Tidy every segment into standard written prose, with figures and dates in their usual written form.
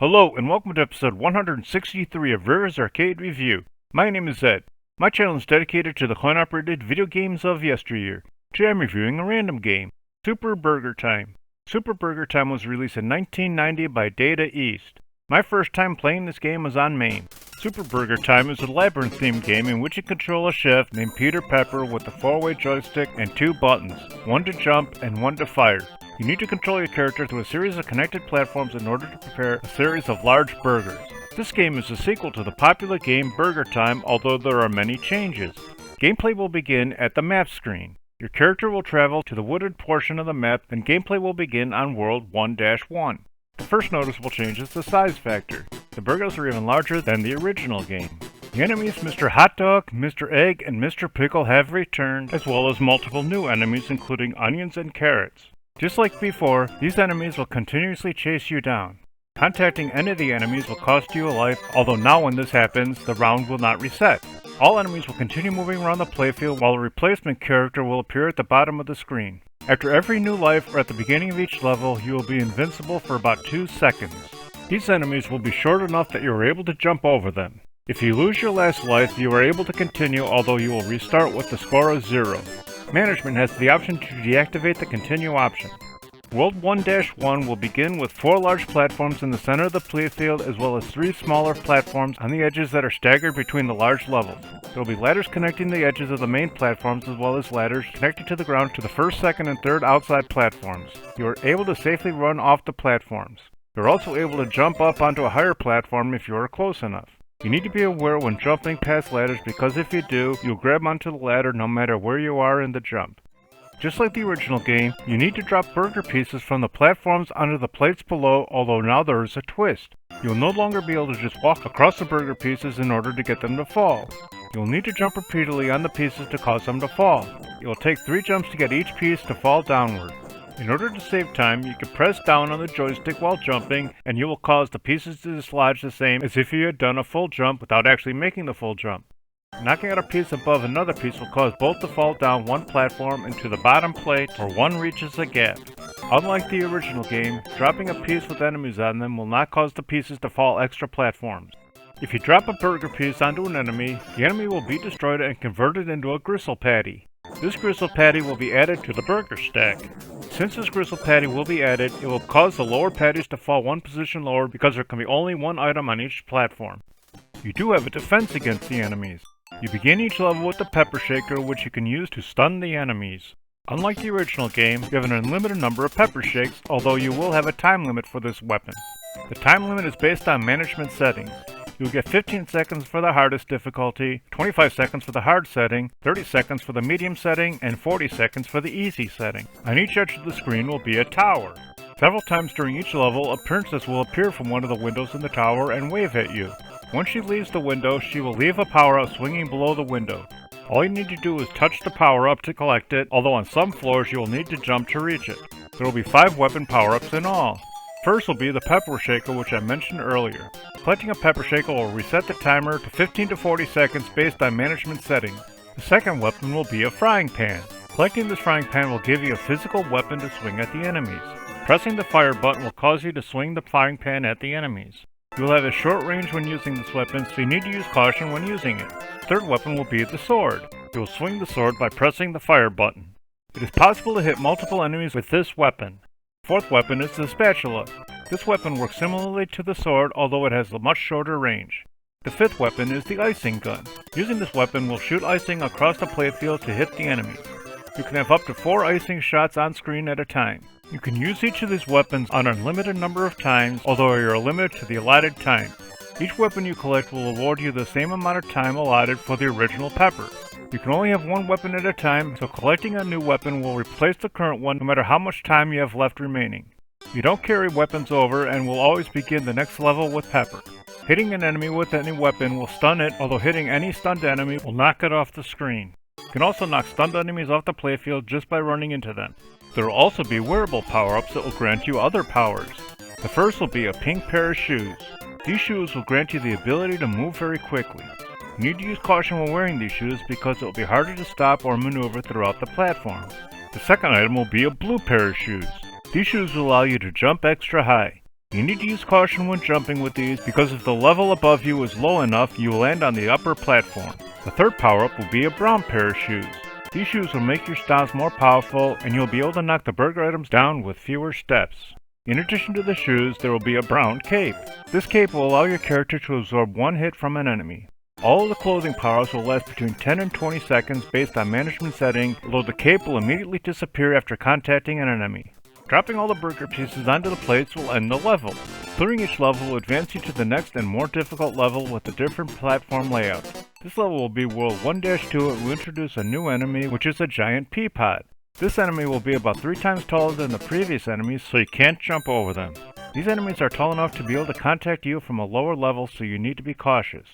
Hello and welcome to episode 163 of Rare's Arcade Review. My name is Ed. My channel is dedicated to the coin-operated video games of yesteryear. Today I'm reviewing a random game, Super Burger Time. Super Burger Time was released in 1990 by Data East. My first time playing this game was on MAME. Super Burger Time is a labyrinth-themed game in which you control a chef named Peter Pepper with a 4-way joystick and 2 buttons, one to jump and one to fire. You need to control your character through a series of connected platforms in order to prepare a series of large burgers. This game is a sequel to the popular game Burger Time, although there are many changes. Gameplay will begin at the map screen. Your character will travel to the wooded portion of the map, and gameplay will begin on World 1-1. The first noticeable change is the size factor. The burgers are even larger than the original game. The enemies Mr. Hot Dog, Mr. Egg, and Mr. Pickle have returned, as well as multiple new enemies including onions and carrots. Just like before, these enemies will continuously chase you down. Contacting any of the enemies will cost you a life, although now when this happens, the round will not reset. All enemies will continue moving around the playfield while a replacement character will appear at the bottom of the screen. After every new life or at the beginning of each level, you will be invincible for about 2 seconds. These enemies will be short enough that you are able to jump over them. If you lose your last life, you are able to continue, although you will restart with the score of 0. Management has the option to deactivate the continue option. World 1-1 will begin with 4 large platforms in the center of the playfield as well as 3 smaller platforms on the edges that are staggered between the large levels. There will be ladders connecting the edges of the main platforms as well as ladders connected to the ground to the first, second, and third outside platforms. You are able to safely run off the platforms. You are also able to jump up onto a higher platform if you are close enough. You need to be aware when jumping past ladders because if you do, you'll grab onto the ladder no matter where you are in the jump. Just like the original game, you need to drop burger pieces from the platforms onto the plates below, although now there is a twist. You'll no longer be able to just walk across the burger pieces in order to get them to fall. You'll need to jump repeatedly on the pieces to cause them to fall. It will take 3 jumps to get each piece to fall downward. In order to save time, you can press down on the joystick while jumping, and you will cause the pieces to dislodge the same as if you had done a full jump without actually making the full jump. Knocking out a piece above another piece will cause both to fall down one platform into the bottom plate where one reaches a gap. Unlike the original game, dropping a piece with enemies on them will not cause the pieces to fall extra platforms. If you drop a burger piece onto an enemy, the enemy will be destroyed and converted into a gristle patty. This gristle patty will be added to the burger stack. Since this gristle patty will be added, it will cause the lower patties to fall one position lower because there can be only one item on each platform. You do have a defense against the enemies. You begin each level with the pepper shaker, which you can use to stun the enemies. Unlike the original game, you have an unlimited number of pepper shakes, although you will have a time limit for this weapon. The time limit is based on management settings. You will get 15 seconds for the hardest difficulty, 25 seconds for the hard setting, 30 seconds for the medium setting, and 40 seconds for the easy setting. On each edge of the screen will be a tower. Several times during each level, a princess will appear from one of the windows in the tower and wave at you. Once she leaves the window, she will leave a power-up swinging below the window. All you need to do is touch the power-up to collect it, although on some floors you will need to jump to reach it. There will be 5 weapon power-ups in all. First will be the pepper shaker, which I mentioned earlier. Collecting a pepper shaker will reset the timer to 15 to 40 seconds based on management settings. The second weapon will be a frying pan. Collecting this frying pan will give you a physical weapon to swing at the enemies. Pressing the fire button will cause you to swing the frying pan at the enemies. You will have a short range when using this weapon, so you need to use caution when using it. Third weapon will be the sword. You will swing the sword by pressing the fire button. It is possible to hit multiple enemies with this weapon. Fourth weapon is the Spatula. This weapon works similarly to the sword, although it has a much shorter range. The fifth weapon is the Icing Gun. Using this weapon will shoot icing across the playfield to hit the enemies. You can have up to 4 icing shots on screen at a time. You can use each of these weapons an unlimited number of times, although you are limited to the allotted time. Each weapon you collect will award you the same amount of time allotted for the original pepper. You can only have 1 weapon at a time, so collecting a new weapon will replace the current one no matter how much time you have left remaining. You don't carry weapons over and will always begin the next level with pepper. Hitting an enemy with any weapon will stun it, although hitting any stunned enemy will knock it off the screen. You can also knock stunned enemies off the playfield just by running into them. There will also be wearable power-ups that will grant you other powers. The first will be a pink pair of shoes. These shoes will grant you the ability to move very quickly. You need to use caution when wearing these shoes because it will be harder to stop or maneuver throughout the platform. The second item will be a blue pair of shoes. These shoes will allow you to jump extra high. You need to use caution when jumping with these because if the level above you is low enough, you will land on the upper platform. The third power-up will be a brown pair of shoes. These shoes will make your stomps more powerful and you'll be able to knock the burger items down with fewer steps. In addition to the shoes, there will be a brown cape. This cape will allow your character to absorb one hit from an enemy. All of the clothing powers will last between 10 and 20 seconds based on management setting, although the cape will immediately disappear after contacting an enemy. Dropping all the burger pieces onto the plates will end the level. Clearing each level will advance you to the next and more difficult level with a different platform layout. This level will be World 1-2 and will introduce a new enemy, which is a giant pea pod. This enemy will be about 3 times taller than the previous enemies, so you can't jump over them. These enemies are tall enough to be able to contact you from a lower level, so you need to be cautious.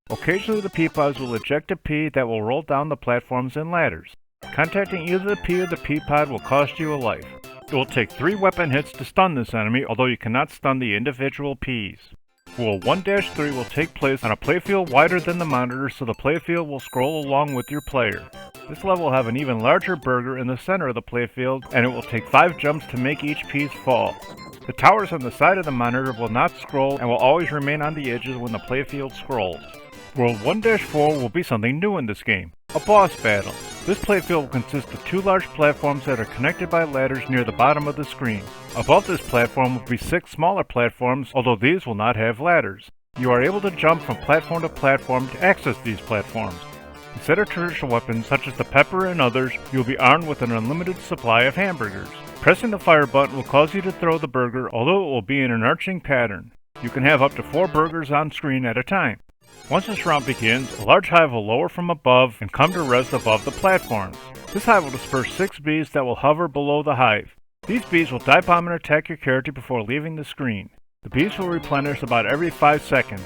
Occasionally the pea pods will eject a pea that will roll down the platforms and ladders. Contacting either the pea or the pea pod will cost you a life. It will take 3 weapon hits to stun this enemy, although you cannot stun the individual peas. World 1-3 will take place on a playfield wider than the monitor, so the playfield will scroll along with your player. This level will have an even larger burger in the center of the playfield, and it will take 5 jumps to make each piece fall. The towers on the side of the monitor will not scroll and will always remain on the edges when the playfield scrolls. World 1-4 will be something new in this game, a boss battle. This playfield will consist of 2 large platforms that are connected by ladders near the bottom of the screen. Above this platform will be 6 smaller platforms, although these will not have ladders. You are able to jump from platform to platform to access these platforms. Instead of traditional weapons such as the pepper and others, you will be armed with an unlimited supply of hamburgers. Pressing the fire button will cause you to throw the burger, although it will be in an arching pattern. You can have up to 4 burgers on screen at a time. Once this round begins, a large hive will lower from above and come to rest above the platforms. This hive will disperse 6 bees that will hover below the hive. These bees will dive bomb and attack your character before leaving the screen. The bees will replenish about every 5 seconds.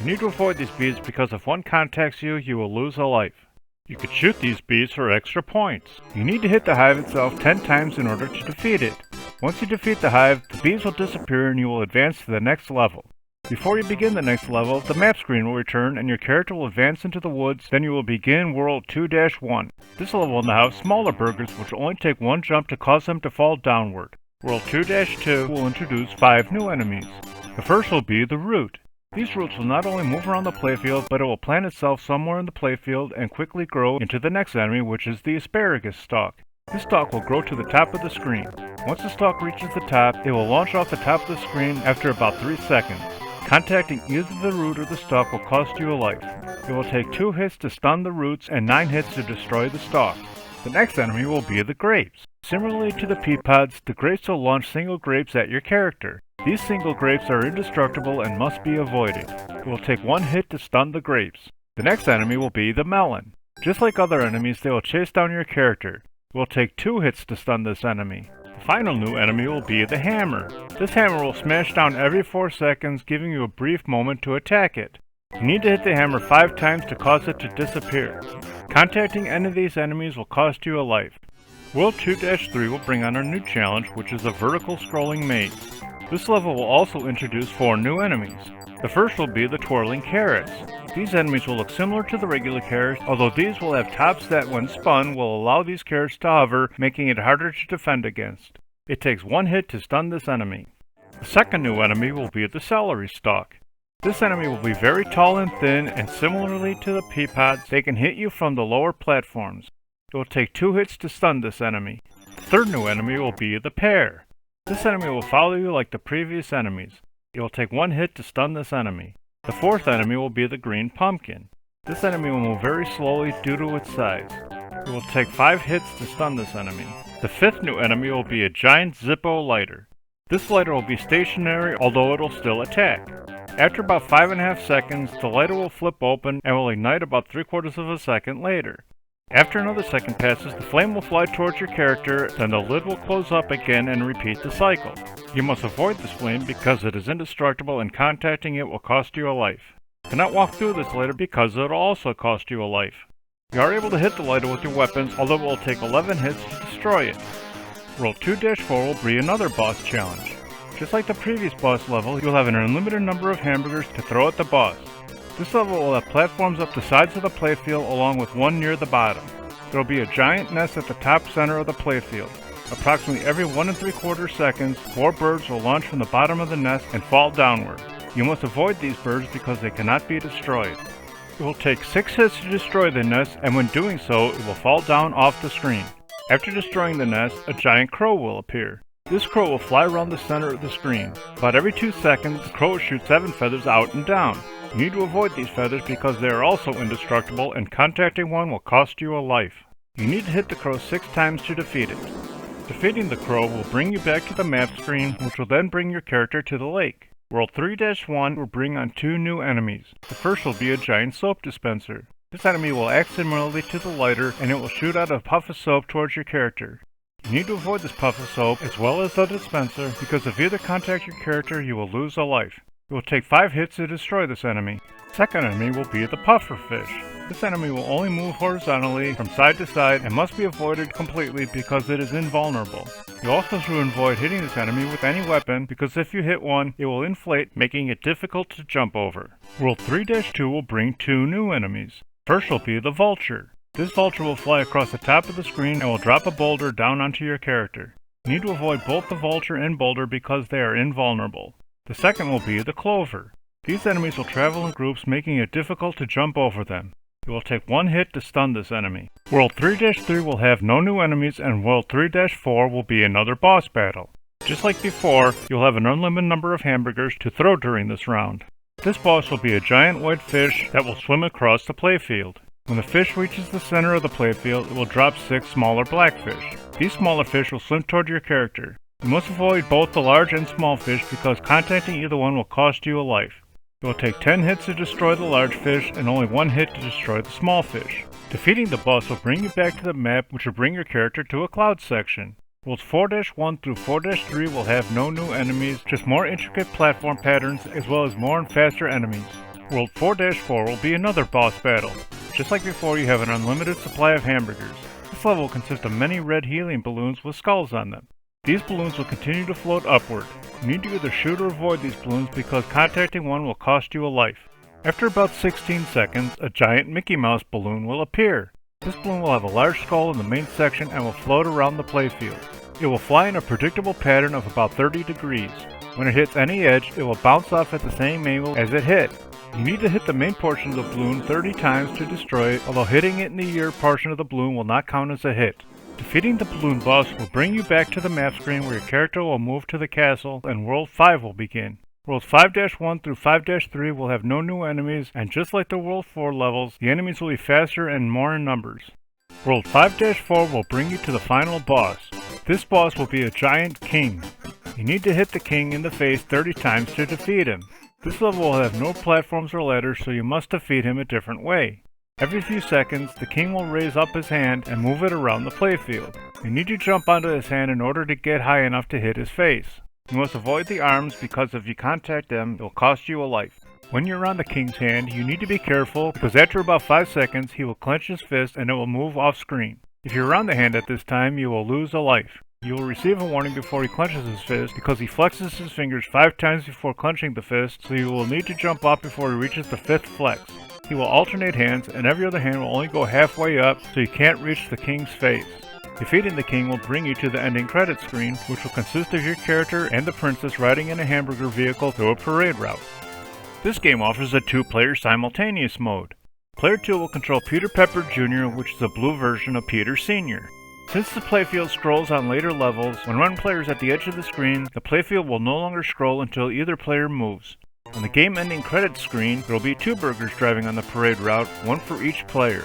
You need to avoid these bees because if one contacts you, you will lose a life. You could shoot these bees for extra points. You need to hit the hive itself 10 times in order to defeat it. Once you defeat the hive, the bees will disappear and you will advance to the next level. Before you begin the next level, the map screen will return and your character will advance into the woods, then you will begin World 2-1. This level will now have smaller burgers which will only take 1 jump to cause them to fall downward. World 2-2 will introduce 5 new enemies. The first will be the root. These roots will not only move around the playfield, but it will plant itself somewhere in the playfield and quickly grow into the next enemy, which is the asparagus stalk. This stalk will grow to the top of the screen. Once the stalk reaches the top, it will launch off the top of the screen after about 3 seconds. Contacting either the root or the stalk will cost you a life. It will take 2 hits to stun the roots and 9 hits to destroy the stalk. The next enemy will be the grapes. Similarly to the pea pods, the grapes will launch single grapes at your character. These single grapes are indestructible and must be avoided. It will take 1 hit to stun the grapes. The next enemy will be the melon. Just like other enemies, they will chase down your character. It will take 2 hits to stun this enemy. The final new enemy will be the hammer. This hammer will smash down every 4 seconds, giving you a brief moment to attack it. You need to hit the hammer 5 times to cause it to disappear. Contacting any of these enemies will cost you a life. World 2-3 will bring on a new challenge, which is a vertical scrolling maze. This level will also introduce 4 new enemies. The first will be the twirling carrots. These enemies will look similar to the regular carrots, although these will have tops that when spun will allow these carrots to hover, making it harder to defend against. It takes 1 hit to stun this enemy. The second new enemy will be the celery stalk. This enemy will be very tall and thin, and similarly to the pea pods, they can hit you from the lower platforms. It will take 2 hits to stun this enemy. The third new enemy will be the pear. This enemy will follow you like the previous enemies. It will take 1 hit to stun this enemy. The fourth enemy will be the green pumpkin. This enemy will move very slowly due to its size. It will take 5 hits to stun this enemy. The fifth new enemy will be a giant Zippo lighter. This lighter will be stationary, although it will still attack. After about 5.5 seconds, the lighter will flip open and will ignite about 3/4 of a second later. After another second passes, the flame will fly towards your character, then the lid will close up again and repeat the cycle. You must avoid this flame because it is indestructible and contacting it will cost you a life. You cannot walk through this lighter because it will also cost you a life. You are able to hit the lighter with your weapons, although it will take 11 hits to destroy it. World 2-4 will be another boss challenge. Just like the previous boss level, you will have an unlimited number of hamburgers to throw at the boss. This level will have platforms up the sides of the playfield along with one near the bottom. There will be a giant nest at the top center of the playfield. Approximately every 1 3/4 seconds, 4 birds will launch from the bottom of the nest and fall downward. You must avoid these birds because they cannot be destroyed. It will take 6 hits to destroy the nest, and when doing so, it will fall down off the screen. After destroying the nest, a giant crow will appear. This crow will fly around the center of the screen. About every 2 seconds, the crow will shoot 7 feathers out and down. You need to avoid these feathers because they are also indestructible, and contacting one will cost you a life. You need to hit the crow 6 times to defeat it. Defeating the crow will bring you back to the map screen, which will then bring your character to the lake. World 3-1 will bring on 2 new enemies. The first will be a giant soap dispenser. This enemy will act similarly to the lighter, and it will shoot out a puff of soap towards your character. You need to avoid this puff of soap as well as the dispenser, because if you either contact your character, you will lose a life. It will take 5 hits to destroy this enemy. The second enemy will be the puffer fish. This enemy will only move horizontally from side to side and must be avoided completely because it is invulnerable. You also should avoid hitting this enemy with any weapon because if you hit one, it will inflate, making it difficult to jump over. World 3-2 will bring 2 new enemies. First will be the vulture. This vulture will fly across the top of the screen and will drop a boulder down onto your character. You need to avoid both the vulture and boulder because they are invulnerable. The second will be the clover. These enemies will travel in groups, making it difficult to jump over them. It will take 1 hit to stun this enemy. World 3-3 will have no new enemies, and World 3-4 will be another boss battle. Just like before, you'll have an unlimited number of hamburgers to throw during this round. This boss will be a giant white fish that will swim across the playfield. When the fish reaches the center of the playfield, it will drop 6 smaller black fish. These smaller fish will swim toward your character. You must avoid both the large and small fish because contacting either one will cost you a life. It will take 10 hits to destroy the large fish and only 1 hit to destroy the small fish. Defeating the boss will bring you back to the map, which will bring your character to a cloud section. Worlds 4-1 through 4-3 will have no new enemies, just more intricate platform patterns as well as more and faster enemies. World 4-4 will be another boss battle. Just like before, you have an unlimited supply of hamburgers. This level will consist of many red helium balloons with skulls on them. These balloons will continue to float upward. You need to either shoot or avoid these balloons because contacting one will cost you a life. After about 16 seconds, a giant Mickey Mouse balloon will appear. This balloon will have a large skull in the main section and will float around the playfield. It will fly in a predictable pattern of about 30 degrees. When it hits any edge, it will bounce off at the same angle as it hit. You need to hit the main portion of the balloon 30 times to destroy it, although hitting it in the ear portion of the balloon will not count as a hit. Defeating the balloon boss will bring you back to the map screen where your character will move to the castle and World 5 will begin. Worlds 5-1 through 5-3 will have no new enemies, and just like the World 4 levels, the enemies will be faster and more in numbers. World 5-4 will bring you to the final boss. This boss will be a giant king. You need to hit the king in the face 30 times to defeat him. This level will have no platforms or ladders, so you must defeat him a different way. Every few seconds, the king will raise up his hand and move it around the playfield. You need to jump onto his hand in order to get high enough to hit his face. You must avoid the arms because if you contact them, it will cost you a life. When you're on the king's hand, you need to be careful because after about 5 seconds, he will clench his fist and it will move off screen. If you're around the hand at this time, you will lose a life. You will receive a warning before he clenches his fist because he flexes his fingers 5 times before clenching the fist, so you will need to jump up before he reaches the 5th flex. He will alternate hands, and every other hand will only go halfway up, so you can't reach the king's face. Defeating the king will bring you to the ending credits screen, which will consist of your character and the princess riding in a hamburger vehicle through a parade route. This game offers a 2-player simultaneous mode. Player 2 will control Peter Pepper Jr., which is a blue version of Peter Sr. Since the playfield scrolls on later levels, when one player is at the edge of the screen, the playfield will no longer scroll until either player moves. On the game-ending credits screen, there will be 2 burgers driving on the parade route, 1 for each player.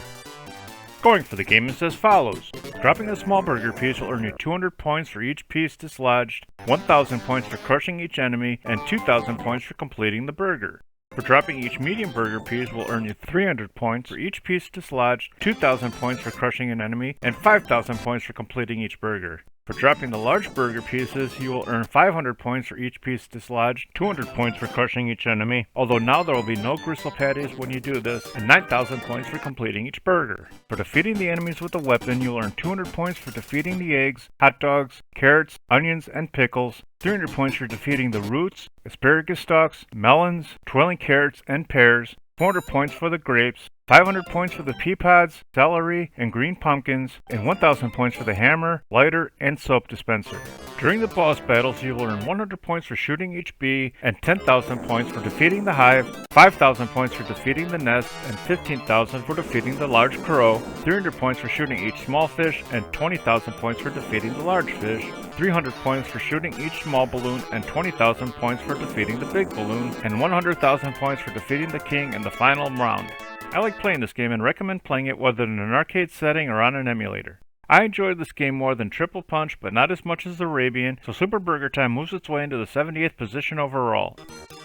Scoring for the game is as follows. Dropping a small burger piece will earn you 200 points for each piece dislodged, 1,000 points for crushing each enemy, and 2,000 points for completing the burger. For dropping each medium burger piece will earn you 300 points for each piece dislodged, 2,000 points for crushing an enemy, and 5,000 points for completing each burger. For dropping the large burger pieces, you will earn 500 points for each piece dislodged, 200 points for crushing each enemy, although now there will be no gristle patties when you do this, and 9,000 points for completing each burger. For defeating the enemies with a weapon, you'll earn 200 points for defeating the eggs, hot dogs, carrots, onions, and pickles, 300 points for defeating the roots, asparagus stalks, melons, twirling carrots, and pears, 400 points for the grapes, 500 points for the pea pods, celery, and green pumpkins, and 1000 points for the hammer, lighter, and soap dispenser. During the boss battles, you will earn 100 points for shooting each bee, and 10,000 points for defeating the hive, 5,000 points for defeating the nest, and 15,000 for defeating the large crow, 300 points for shooting each small fish, and 20,000 points for defeating the large fish, 300 points for shooting each small balloon, and 20,000 points for defeating the big balloon, and 100,000 points for defeating the king in the final round. I like playing this game and recommend playing it whether in an arcade setting or on an emulator. I enjoyed this game more than Triple Punch, but not as much as Arabian, so Super Burger Time moves its way into the 78th position overall.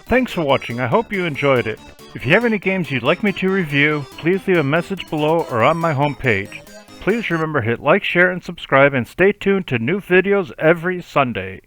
Thanks for watching, I hope you enjoyed it. If you have any games you'd like me to review, please leave a message below or on my homepage. Please remember to hit like, share, and subscribe, and stay tuned to new videos every Sunday.